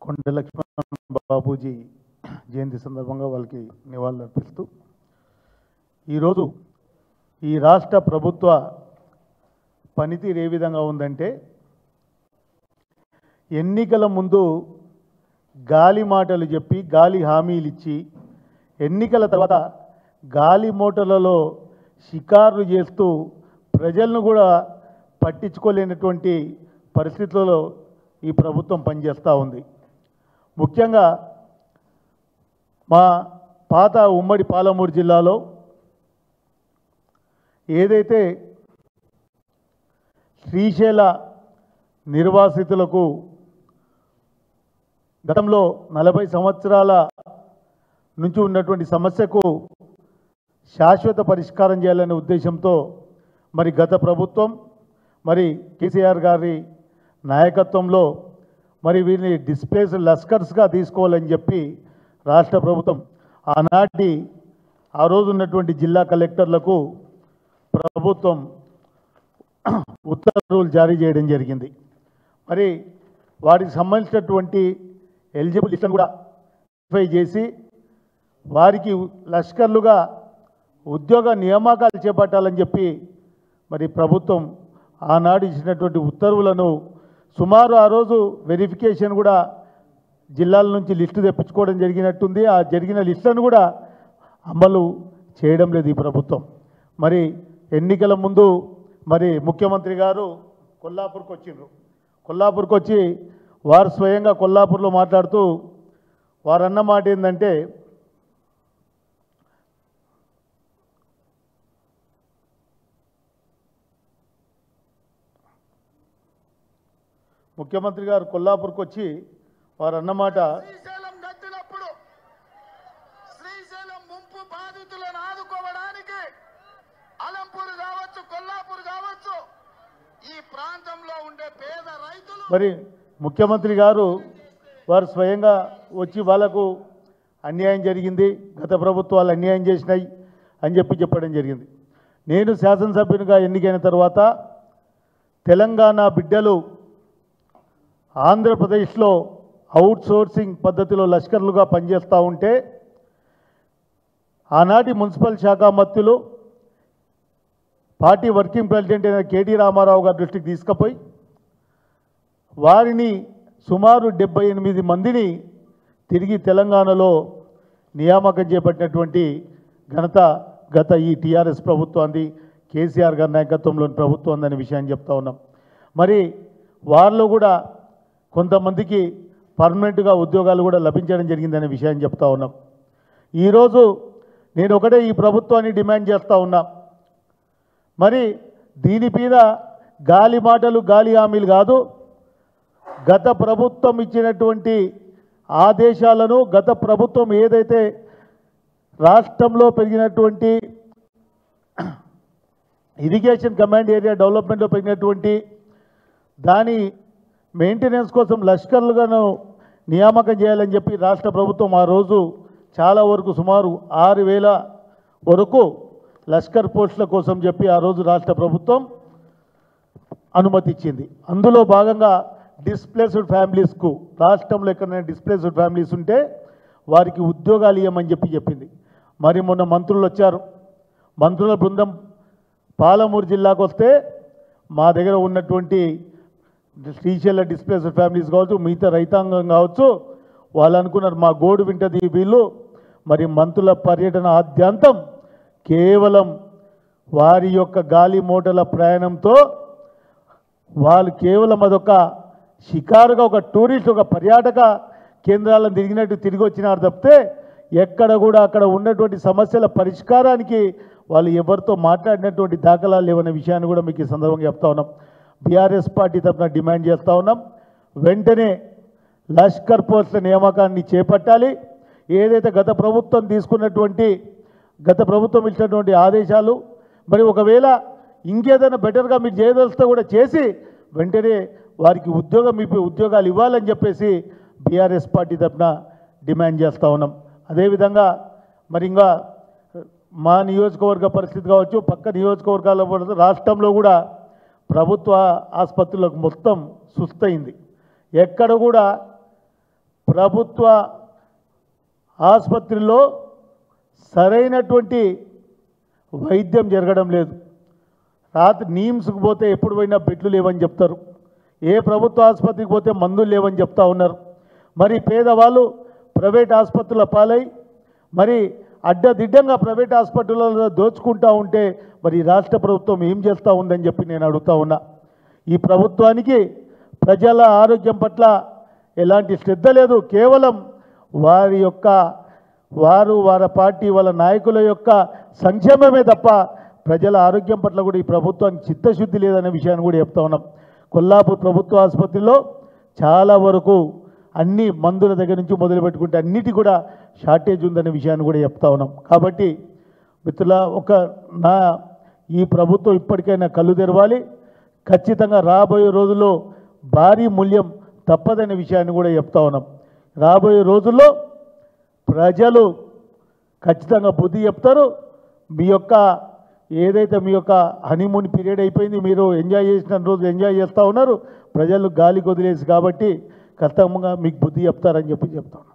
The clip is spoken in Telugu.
కొండ లక్ష్మణ్ బాబూజీ జయంతి సందర్భంగా వాళ్ళకి నివాళులు అర్పిస్తూ ఈరోజు ఈ రాష్ట్ర ప్రభుత్వ పనితీరు ఏ విధంగా ఉందంటే ఎన్నికల ముందు గాలి మాటలు చెప్పి గాలి హామీలు ఇచ్చి ఎన్నికల తర్వాత గాలి మోటలలో షికారులు చేస్తూ ప్రజలను కూడా పట్టించుకోలేనటువంటి పరిస్థితులలో ఈ ప్రభుత్వం పనిచేస్తూ ఉంది. ముఖ్యంగా మా పాత ఉమ్మడి పాలమూరు జిల్లాలో ఏదైతే శ్రీశైల నిర్వాసితులకు గతంలో 40 సంవత్సరాల నుంచి ఉన్నటువంటి సమస్యకు శాశ్వత పరిష్కారం చేయాలనే ఉద్దేశంతో మరి గత ప్రభుత్వం మరి కేసీఆర్ గారి నాయకత్వంలో మరి వీరిని డిస్ప్లేస్డ్ లస్కర్స్గా తీసుకోవాలని చెప్పి రాష్ట్ర ప్రభుత్వం ఆనాటి ఆ రోజు ఉన్నటువంటి జిల్లా కలెక్టర్లకు ప్రభుత్వం ఉత్తర్వులు జారీ చేయడం జరిగింది. మరి వారికి సంబంధించినటువంటి ఎలిజిబుల్ లిస్టును కూడా వెరిఫై చేసి వారికి లష్కర్లుగా ఉద్యోగ నియామకాలు చేపట్టాలని చెప్పి మరి ప్రభుత్వం ఆనాడు ఇచ్చినటువంటి ఉత్తర్వులను సుమారు ఆ రోజు వెరిఫికేషన్ కూడా జిల్లాల నుంచి లిస్టు తెప్పించుకోవడం జరిగినట్టుంది. ఆ జరిగిన లిస్టులను కూడా అమలు చేయడం లేదు ఈ ప్రభుత్వం. మరి ఎన్నికల ముందు మరి ముఖ్యమంత్రి గారు కొల్లాపూర్కి వచ్చిండ్రు. కొల్లాపూర్కి వచ్చి వారు స్వయంగా కొల్లాపూర్లో మాట్లాడుతూ వారు అన్న మాట ఏంటంటే ముఖ్యమంత్రి గారు కొల్లాపూర్కి వచ్చి వారు అన్నమాట శ్రీశైలం గట్టినప్పుడు శ్రీశైలం ముంపు బాధితులను ఆదుకోవడానికి అలంపూర్ కావచ్చు కొల్లాపూర్ కావచ్చు ఈ ప్రాంతంలో ఉండే పేద రైతులు మరి ముఖ్యమంత్రి గారు వారు స్వయంగా వచ్చి వాళ్ళకు అన్యాయం జరిగింది, గత ప్రభుత్వాలు అన్యాయం చేసినాయి అని చెప్పడం జరిగింది. నేను శాసనసభ్యునిగా ఎన్నికైన తర్వాత తెలంగాణ బిడ్డలు ఆంధ్రప్రదేశ్లో అవుట్సోర్సింగ్ పద్ధతిలో లష్కర్లుగా పనిచేస్తూ ఉంటే ఆనాటి మున్సిపల్ శాఖ మంత్రులు పార్టీ వర్కింగ్ ప్రెసిడెంట్ అయిన కేటీ రామారావు గారి దృష్టికి తీసుకుపోయి వారిని సుమారు 78 మందిని తిరిగి తెలంగాణలో నియామకం చేపట్టినటువంటి ఘనత గత ఈ టీఆర్ఎస్ ప్రభుత్వాన్ని కేసీఆర్ గారి నాయకత్వంలోని ప్రభుత్వం అనే విషయాన్ని చెప్తా ఉన్నాం. మరి వారిలో కూడా కొంతమందికి పర్మనెంట్గా ఉద్యోగాలు కూడా లభించడం జరిగిందనే విషయాన్ని చెప్తా ఉన్నాం. ఈరోజు నేను ఒకటే ఈ ప్రభుత్వాన్ని డిమాండ్ చేస్తూ ఉన్నా, మరి దీని మీద గాలి మాటలు గాలి హామీలు కాదు, గత ప్రభుత్వం ఇచ్చినటువంటి ఆదేశాలను గత ప్రభుత్వం ఏదైతే రాష్ట్రంలో పెరిగినటువంటి ఇరిగేషన్ కమాండ్ ఏరియా డెవలప్మెంట్లో పెరిగినటువంటి దాని మెయింటెనెన్స్ కోసం లష్కర్లుగాను నియామకం చేయాలని చెప్పి రాష్ట్ర ప్రభుత్వం ఆ రోజు చాలా వరకు సుమారు 6,000 వరకు లష్కర్ పోస్టుల కోసం చెప్పి ఆ రోజు రాష్ట్ర ప్రభుత్వం అనుమతి ఇచ్చింది. అందులో భాగంగా డిస్ప్లేస్డ్ ఫ్యామిలీస్కు రాష్ట్రంలో ఎక్కడైనా డిస్ప్లేస్డ్ ఫ్యామిలీస్ ఉంటే వారికి ఉద్యోగాలు ఇవ్వమని చెప్పింది. మరి మొన్న మంత్రులు వచ్చారు, మంత్రుల బృందం పాలమూరు జిల్లాకు వస్తే మా దగ్గర ఉన్నటువంటి శ్రీశైల డిస్ప్లేస్డ్ ఫ్యామిలీస్ కావచ్చు, మిగతా రైతాంగం కావచ్చు, వాళ్ళు అనుకున్నారు మా గోడు వింటది వీళ్ళు. మరి మంత్రుల పర్యటన ఆద్యంతం కేవలం వారి యొక్క గాలి మోటల ప్రయాణంతో వాళ్ళు కేవలం అదొక షికారుగా ఒక టూరిస్ట్ ఒక పర్యాటక కేంద్రాలను తిరిగినట్టు తిరిగి వచ్చినారు తప్పితే ఎక్కడ కూడా అక్కడ ఉన్నటువంటి సమస్యల పరిష్కారానికి వాళ్ళు ఎవరితో మాట్లాడినటువంటి దాఖలాలు లేవనే విషయాన్ని కూడా మీకు ఈ సందర్భంగా చెప్తా ఉన్నాం. బీఆర్ఎస్ పార్టీ తరఫున డిమాండ్ చేస్తూ ఉన్నాం, వెంటనే లష్కర్ పోస్టుల నియామకాన్ని చేపట్టాలి. ఏదైతే గత ప్రభుత్వం ఇచ్చినటువంటి ఆదేశాలు మరి ఒకవేళ ఇంకేదైనా బెటర్గా మీరు చేయదలిస్తే కూడా చేసి వెంటనే వారికి ఉద్యోగాలు ఇవ్వాలని చెప్పేసి బీఆర్ఎస్ పార్టీ తరఫున డిమాండ్ చేస్తూ ఉన్నాం. అదేవిధంగా మరి ఇంకా మా నియోజకవర్గ పరిస్థితి కావచ్చు, పక్క నియోజకవర్గాల రాష్ట్రంలో కూడా ప్రభుత్వ ఆసుపత్రులకు మొత్తం సుస్తయింది. ఎక్కడ కూడా ప్రభుత్వ ఆసుపత్రిలో సరైనటువంటి వైద్యం జరగడం లేదు. రాత్రి నీమ్స్కి పోతే ఎప్పుడు పోయినా బెడ్లు లేవని చెప్తారు. ఏ ప్రభుత్వ ఆసుపత్రికి పోతే మందులు లేవని చెప్తా ఉన్నారు. మరి పేదవాళ్ళు ప్రైవేట్ ఆసుపత్రుల పాలై మరి అడ్డదిడ్డంగా ప్రైవేట్ హాస్పిటల్లో దోచుకుంటూ ఉంటే మరి రాష్ట్ర ప్రభుత్వం ఏం చేస్తూ ఉందని చెప్పి నేను అడుగుతా ఉన్నా. ఈ ప్రభుత్వానికి ప్రజల ఆరోగ్యం పట్ల ఎలాంటి శ్రద్ధ లేదు. కేవలం వారి పార్టీ వాళ్ళ నాయకుల యొక్క సంక్షేమమే తప్ప ప్రజల ఆరోగ్యం పట్ల కూడా ఈ ప్రభుత్వానికి చిత్తశుద్ధి లేదనే విషయాన్ని కూడా చెప్తా ఉన్నాం. కొల్లాపూర్ ప్రభుత్వ ఆసుపత్రిలో చాలా వరకు అన్ని మందుల దగ్గర నుంచి మొదలు పెట్టుకుంటే అన్నిటి కూడా షార్టేజ్ ఉందనే విషయాన్ని కూడా చెప్తా ఉన్నాం. కాబట్టి మిత్రుల ఈ ప్రభుత్వం ఇప్పటికైనా కళ్ళు తెరవాలి. ఖచ్చితంగా రాబోయే రోజుల్లో భారీ మూల్యం తప్పదనే విషయాన్ని కూడా చెప్తా ఉన్నాం. రాబోయే రోజుల్లో ప్రజలు ఖచ్చితంగా బుద్ధి చెప్తారు. ఏదైతే మీ యొక్క హనీమూన్ పీరియడ్ అయిపోయింది, మీరు ఎంజాయ్ చేసిన రోజు ఎంజాయ్ చేస్తూ ఉన్నారు, ప్రజలు గాలికి వదిలేసి కాబట్టి ఖచ్చితంగా మీకు బుద్ధి చెప్తారని చెప్పి చెప్తాను.